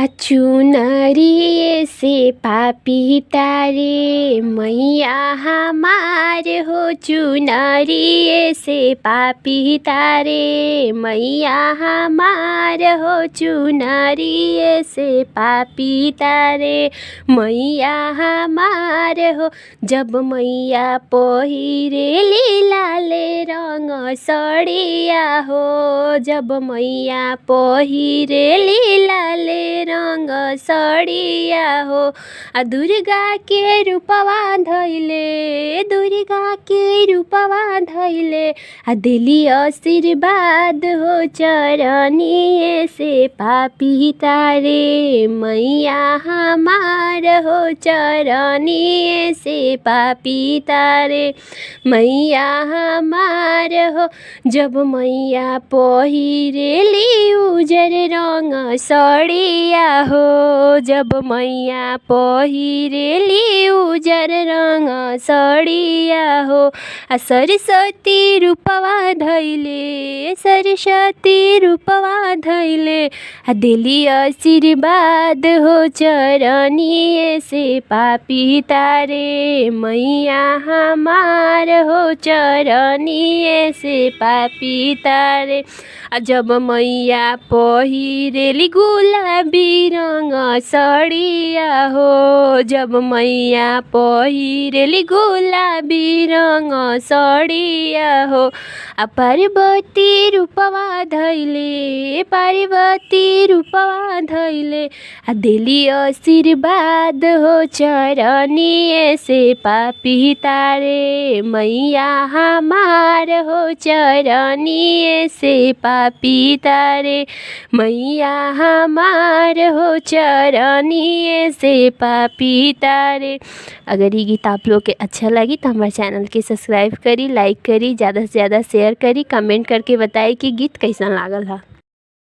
चुनरी से पापी तारे मैया हमार हो। चुनरी से पापी तारे मैया हमार हो। चुनरी से पापी तारे मैया हमार हो। जब मैया पहिरेली लाले रंग सड़िया हो। जब मैया पहिरेली लाले रंग सड़िया हो। दुर्गा के रूपवा धैले दुर्गा के रूपवा धैले दिली आशीर्वाद हो। चरनिए से पापी तारे मैया हमार हो। चरनिए से पापी तारे मैया हमार हो। जब मैया पहिरेली उजर रंग सड़िया हो। जब मैया पहिरेली उजर रंग सड़िया हो। सरस्वती रूपवा धैले सरस्वती रूपवा धैले दिली आशीर्वाद हो। चरनिए से पापी तारे मैया हमार हो। चरनिए से पापी तारे जब मैया पहिरेली गुलाबी रंग सड़िया हो। जब मैया पहिरेली गुलाबी रंग सड़िया हो। पार्वती रूपवा धैले पार्वती रूपवा धैले दिली आशीर्वाद हो। चरनिए से पापी तारे मैया हमार हो। चरनिए से पापी तारे मैया हमार हो। चरनिए से पापी तारे। अगर ये गीत आप लोग के अच्छा लगी तो हमारे चैनल के सब्सक्राइब करी, लाइक करी, ज़्यादा से ज़्यादा शेयर करी, कमेंट करके बताई कि गीत कैसा लागल है।